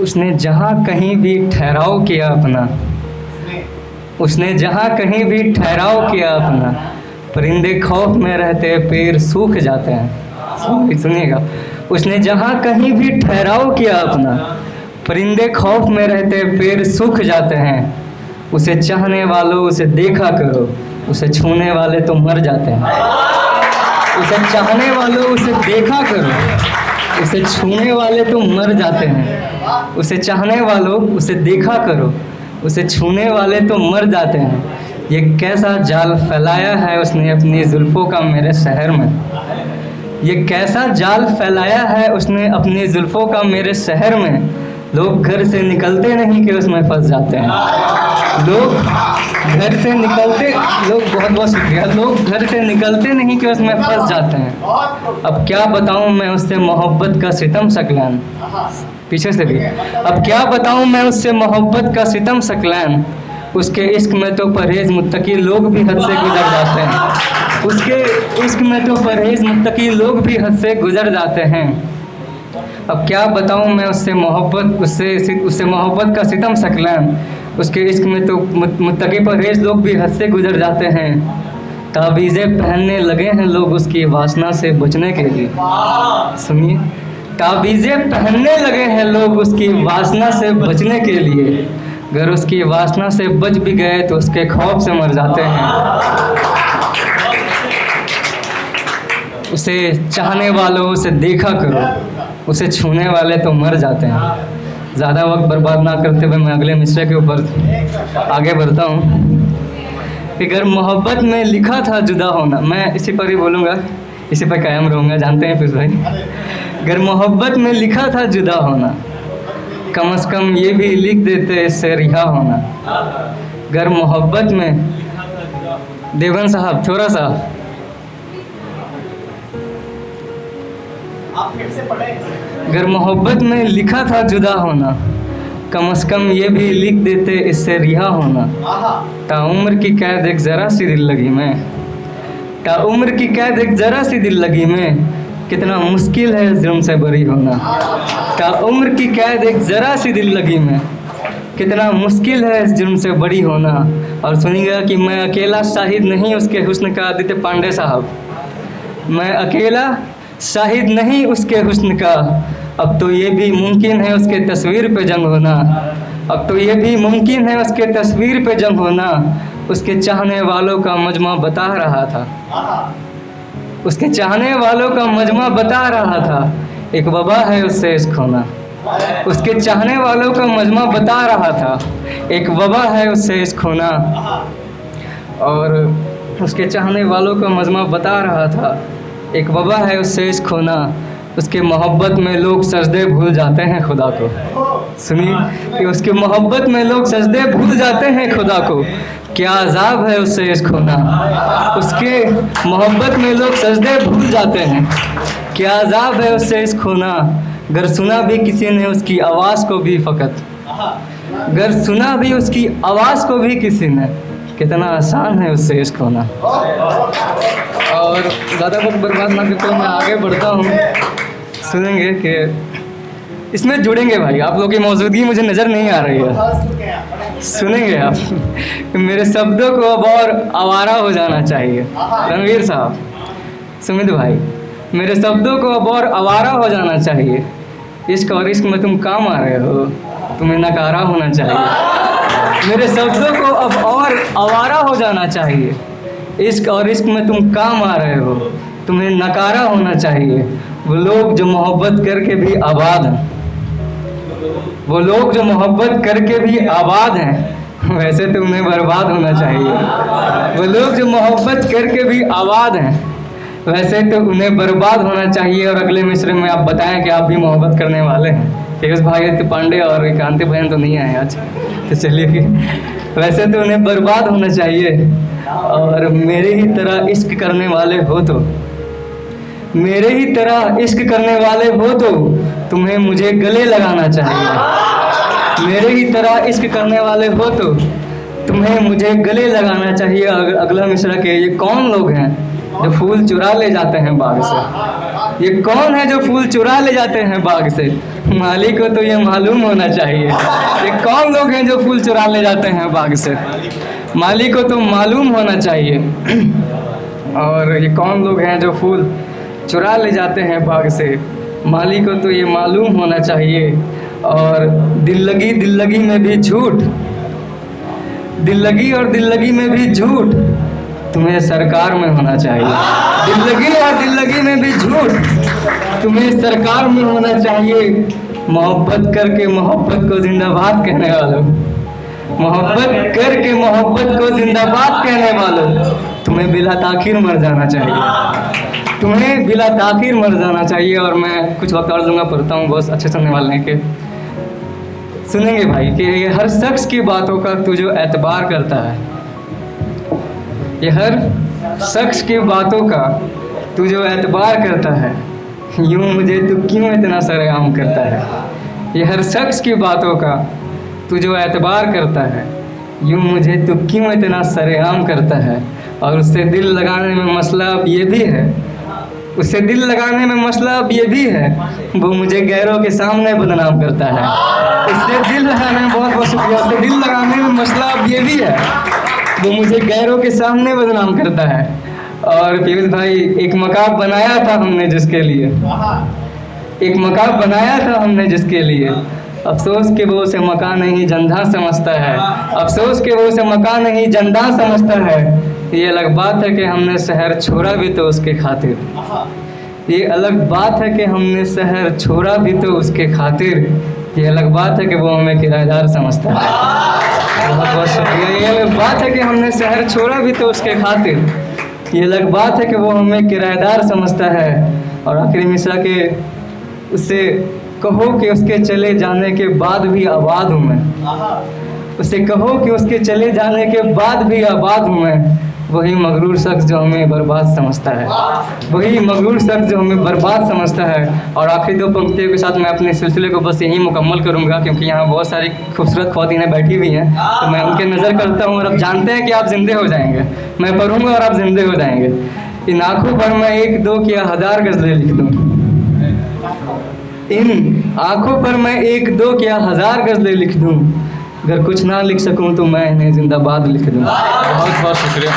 उसने जहाँ कहीं भी ठहराव किया अपना, उसने जहाँ कहीं भी ठहराव किया अपना, परिंदे खौफ में रहते पेड़ सूख जाते हैं। सुनिएगा, उसने जहाँ कहीं भी ठहराव किया अपना, परिंदे खौफ में रहते पेड़ सूख जाते हैं। उसे चाहने वालों उसे देखा करो, उसे छूने वाले तो मर जाते हैं। उसे चाहने वालों उसे देखा करो, उसे छूने वाले तो मर जाते हैं। उसे चाहने वालों उसे देखा करो, उसे छूने वाले तो मर जाते हैं। ये कैसा जाल फैलाया है उसने अपनी जुल्फ़ों का मेरे शहर में। ये कैसा जाल फैलाया है उसने अपनी जुल्फ़ों का मेरे शहर में। लोग घर से निकलते नहीं कि उसमें फंस जाते हैं। लोग घर से निकलते, लोग बहुत बहुत शुक्रिया, लोग घर से निकलते नहीं कि उसमें फंस जाते हैं। अब क्या बताऊं मैं उससे मोहब्बत का सितम सकलैन, पीछे से भी, अब क्या बताऊं मैं उससे मोहब्बत का सितम सकलैन। उसके इश्क में तो परहेज मुत्तकी लोग भी हद से गुजर जाते हैं। उसके इश्क में तो परहेज मुत्तकी लोग भी हद से गुजर जाते हैं। अब क्या बताऊं मैं उससे मोहब्बत, उससे मोहब्बत का सितम सकलैन। उसके इश्क में तो मुत्तकी परहेज लोग भी हद से गुजर जाते हैं। ताबीज़ें पहनने लगे हैं लोग उसकी वासना से बचने के लिए। सुनिए, ताबीज़ें पहनने लगे हैं लोग उसकी वासना से बचने के लिए। अगर उसकी वासना से बच भी गए तो उसके खौफ से मर जाते हैं। उसे चाहने वालों उसे देखा करो, उसे छूने वाले तो मर जाते हैं। ज़्यादा वक्त बर्बाद ना करते हुए मैं अगले मिसरे के ऊपर आगे बढ़ता हूँ कि अगर मोहब्बत में लिखा था जुदा होना, मैं इसी पर ही बोलूँगा, इसी पर कायम रहूँगा, जानते हैं फिर भाई। अगर मोहब्बत में लिखा था जुदा होना, कम से कम ये भी लिख देते इससे रिहा होना। अगर मोहब्बत में, देवन साहब थोड़ा सा अगर मोहब्बत में लिखा था जुदा होना, कम से कम ये भी लिख देते इससे रिहा होना। ताउम्र की कैद एक ज़रा सी दिल लगी में, ताउम्र की कैद एक ज़रा सी दिल लगी में, कितना मुश्किल है जुर्म से बरी होना। ताउम्र की कैद एक ज़रा सी दिल लगी में, कितना मुश्किल है इस जुर्म से बरी होना। और सुनिएगा कि मैं अकेला शाहिद नहीं उसके हुस्न का, आदित्य पांडे साहब, मैं अकेला शाहिद नहीं उसके हुस्न का। अब तो ये भी मुमकिन है उसके तस्वीर पे जंग होना। अब तो ये भी मुमकिन है उसके तस्वीर पे जंग होना। उसके चाहने वालों का मजमा बता रहा था, उसके चाहने वालों का मजमा बता रहा था, एक वबा है उससे इश्क होना। उसके चाहने वालों का मजमा बता रहा था, एक वबा है उससे इश्क होना। और उसके चाहने वालों का मजमा बता रहा था, एक वबा है उससे इश्क होना। उसके मोहब्बत में लोग सजदे भूल जाते हैं खुदा को। सुनिए कि उसके मोहब्बत में लोग सजदे भूल जाते हैं खुदा को। क्या अजाब है उससे इश्क होना। उसके मोहब्बत में लोग सजदे भूल जाते हैं। क्या अजाब है उससे इश्क होना। अगर सुना भी किसी ने उसकी आवाज़ को भी फ़कत, अगर सुना भी उसकी आवाज़ को भी किसी ने, कितना आसान है उससे इश्क होना। और ज़्यादा वक्त बर्बाद ना करते मैं आगे बढ़ता हूँ। सुनेंगे कि इसमें जुड़ेंगे भाई, आप लोगों की मौजूदगी मुझे नज़र नहीं आ रही है। सुनेंगे आप मेरे शब्दों को अब और आवारा हो जाना चाहिए। रणवीर साहब, सुमित भाई, मेरे शब्दों को अब और आवारा हो जाना चाहिए। इश्क और इश्क में तुम काम आ रहे हो, तुम्हें नकारा होना चाहिए। मेरे शब्दों को अब और आवारा हो जाना चाहिए। इश्क और इश्क में तुम काम आ रहे हो, तुम्हें नकारा होना चाहिए। वो लोग जो मोहब्बत करके भी आबाद हैं, वो लोग जो मोहब्बत करके भी आबाद हैं, वैसे तो उन्हें बर्बाद होना चाहिए। वो लोग जो मोहब्बत करके भी आबाद हैं, वैसे तो उन्हें बर्बाद होना चाहिए। और अगले मिसरे में आप बताएं कि आप भी मोहब्बत करने वाले हैं। तेज भाई पांडे और कांति बहन तो नहीं आए आज, तो चलिए, वैसे तो उन्हें बर्बाद होना चाहिए। और मेरे ही तरह इश्क करने वाले हो तो, मेरे ही तरह इश्क करने वाले हो तो तुम्हें मुझे गले लगाना चाहिए। मेरे ही तरह इश्क करने वाले हो तो तुम्हें मुझे गले लगाना चाहिए। अगला मिसरा के ये कौन लोग हैं जो फूल चुरा ले जाते हैं बाग से। ये कौन है जो फूल चुरा ले जाते हैं बाग से? मालिक को तो ये मालूम होना चाहिए। ये कौन लोग हैं जो फूल चुरा ले जाते हैं बाग से? मालिक को तो मालूम होना चाहिए। और ये कौन लोग हैं जो फूल चुरा ले जाते हैं बाग से? मालिक को तो ये मालूम होना चाहिए। और दिल लगी में भी झूठ, दिल लगी और दिल लगी में भी झूठ तुम्हें सरकार में होना चाहिए। दिल लगी और दिल लगी में भी झूठ तुम्हें सरकार में होना चाहिए। मोहब्बत करके मोहब्बत को जिंदाबाद कहने वालों, मोहब्बत करके मोहब्बत को जिंदाबाद कहने वालों, तुम्हें बिला ताखिर मर जाना चाहिए। तुम्हें बिला ताखिर मर जाना चाहिए। और मैं कुछ वक्त और दूंगा, पढ़ता हूँ, बहुत अच्छे सुनने वाले हैं कि सुनेंगे भाई कि ये हर शख्स की बातों का तू जो एतबार करता है, ये हर शख्स की बातों का तू जो एतबार करता है, यूँ मुझे तू क्यों इतना सरेआम करता है। ये हर शख्स की बातों का तू जो एतबार करता है, यूँ मुझे तू क्यों इतना सरेआम करता है। और उससे दिल लगाने में मसला अब ये भी है, उससे दिल लगाने में मसला अब ये भी है, वो मुझे गैरों के सामने बदनाम करता है। उससे दिल लगाने में बहुत बहुत शुक्रिया। उससे दिल लगाने में मसला अब ये भी है, वो मुझे गैरों के सामने बदनाम करता है। और पीयूष भाई, एक मकाब बनाया था हमने जिसके लिए, एक मकाब बनाया था हमने जिसके लिए, अफसोस के वो उसे मकान नहीं जंदा समझता है। अफसोस के वो उसे मकान नहीं जंदा समझता है। ये अलग बात है कि हमने शहर छोड़ा भी तो उसके खातिर, ये अलग बात है कि हमने शहर छोड़ा भी तो उसके खातिर, ये अलग बात है कि वो हमें किराएदार समझता है। बहुत बहुत शुक्रिया। ये अलग बात है कि हमने शहर छोड़ा भी तो उसके खातिर, ये अलग बात है कि वो हमें किराएदार समझता है। और आखिरी मिसरा के उससे कहो कि उसके चले जाने के बाद भी आबाद हूँ मैं, उससे कहो कि उसके चले जाने के बाद भी आबाद हूँ मैं। वही मगरूर शख्स जो हमें बर्बाद समझता है, वही मगरूर शख्स जो हमें बर्बाद समझता है। और आखिरी दो पंक्तियों के साथ मैं अपने सिलसिले को बस यहीं मुकम्मल करूँगा, क्योंकि यहाँ बहुत सारी खूबसूरत ख़वातीनें बैठी हुई हैं, तो मैं उनके नज़र करता हूँ। और अब जानते हैं कि आप ज़िंदे हो जाएंगे, मैं पढ़ूँगा और आप ज़िंदे हो जाएंगे। इन आँखों पर मैं 1 2 क्या 1000 गज़लें लिख दूँ, इन आँखों पर मैं 1 2 क्या 1000 गज़लें लिख दूँ, अगर कुछ ना लिख सकूँ तो मैं इन्हें जिंदाबाद लिख दूँ। बहुत बहुत शुक्रिया।